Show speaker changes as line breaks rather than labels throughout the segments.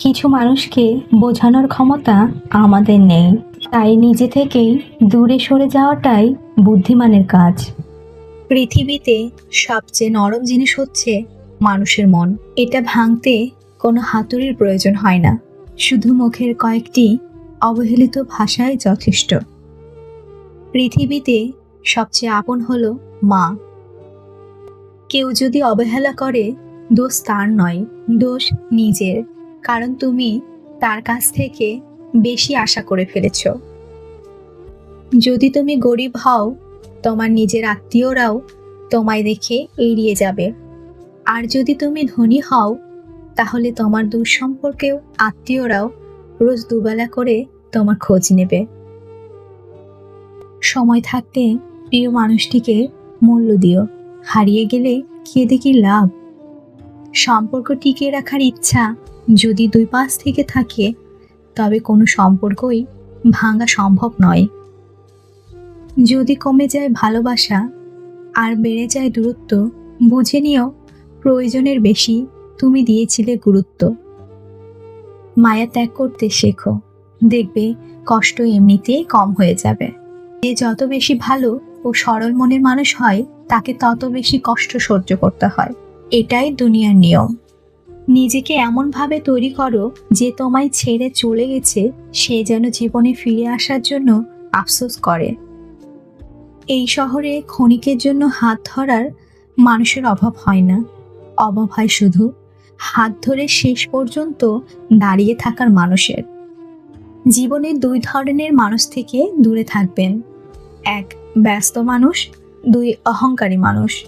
কিছু মানুষকে বোঝানোর ক্ষমতা আমাদের নেই, তাই নিজে থেকেই দূরে সরে যাওয়াটাই বুদ্ধিমানের কাজ। পৃথিবীতে সবচেয়ে নরম জিনিস হচ্ছে মানুষের মন। এটা ভাঙতে কোনো হাতুড়ির প্রয়োজন হয় না, শুধু মুখের কয়েকটি অবহেলিত ভাষাই যথেষ্ট। পৃথিবীতে সবচেয়ে আপন হলো মা। কেউ যদি অবহেলা করে, দোষ তার নয়, দোষ নিজের। কারণ তুমি তার কাছ থেকে বেশি আশা করে ফেলেছ। যদি তুমি গরিব হও, তোমার নিজের আত্মীয়রাও তোমায় দেখে এড়িয়ে যাবে। আর যদি তুমি ধনী হও, তাহলে তোমার দূর সম্পর্কেও আত্মীয়রাও রোজ দুবেলা করে তোমার খোঁজ নেবে। সময় থাকতে প্রিয় মানুষটিকে মূল্য দিও, হারিয়ে গেলে কেঁদে কি লাভ? সম্পর্ক টিকিয়ে রাখার ইচ্ছা যদি দুই পাশ থেকে থাকে, তবে কোনো সম্পর্কই ভাঙা সম্ভব নয়। যদি কমে যায় ভালোবাসা আর বেড়ে যায় দূরত্ব, বুঝে নিও প্রয়োজনের বেশি তুমি দিয়েছিলে গুরুত্ব। মায়া ত্যাগ করতে শেখো, দেখবে কষ্ট এমনিতেই কম হয়ে যাবে। যে যত বেশি ভালো ও সরল মনের মানুষ হয়, তাকে তত বেশি কষ্ট সহ্য করতে হয়। এটাই দুনিয়ার নিয়ম। নিজেকে এমনভাবে তৈরি করো যে তোমায় ছেড়ে চলে গেছে সে যেন জীবনে ফিরে আসার জন্য আফসোস করে। এই শহরে ক্ষণিকের জন্য হাত ধরার মানুষের অভাব হয় না, অভাব হয় শুধু হাত ধরে শেষ পর্যন্ত দাঁড়িয়ে থাকার মানুষের। জীবনে দুই ধরনের মানুষ থেকে দূরে থাকবেন, এক ব্যস্ত মানুষ, দুই অহংকারী মানুষ।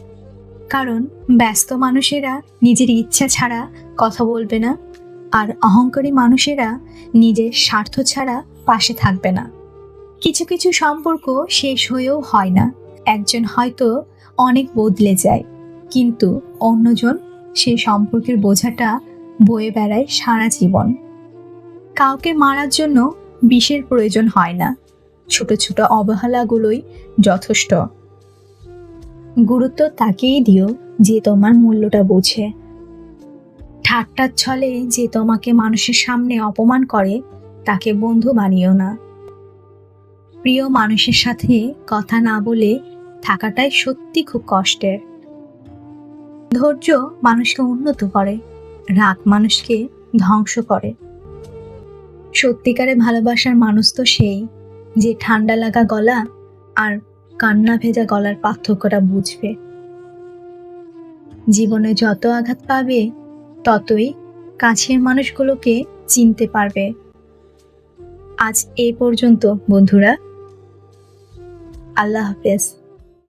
কারণ ব্যস্ত মানুষেরা নিজের ইচ্ছা ছাড়া কথা বলবে না, আর অহংকারী মানুষেরা নিজের স্বার্থ ছাড়া পাশে থাকবে না। কিছু কিছু সম্পর্ক শেষ হয়েও হয় না। একজন হয়তো অনেক বদলে যায়, কিন্তু অন্যজন সেই সম্পর্কের বোঝাটা বয়ে বেড়ায় সারা জীবন। কাউকে মারার জন্য বিষের প্রয়োজন হয় না, ছোট ছোট অবহেলাগুলোই যথেষ্ট। গুরুত্ব তাকেই দিও যে তোমার মূল্যটা বোঝে। ঠাট্টার ছলে যে তোমাকে মানুষের সামনে অপমান করে, তাকে বন্ধু বানিও না। প্রিয় মানুষের সাথে কথা না বলে থাকাটাই সত্যি খুব কষ্টের। ধৈর্য মানুষকে উন্নত করে, রাগ মানুষকে ধ্বংস করে। সত্যিকারে ভালোবাসার মানুষ তো সেই যে ঠান্ডা লাগা গলা আর কান্না ভেজা গলার পার্থক্যটা বুঝবে। জীবনে যত আঘাত পাবে, ততই কাছের মানুষগুলোকে চিনতে পারবে। আজ এই পর্যন্ত বন্ধুরা, আল্লাহ হাফেজ।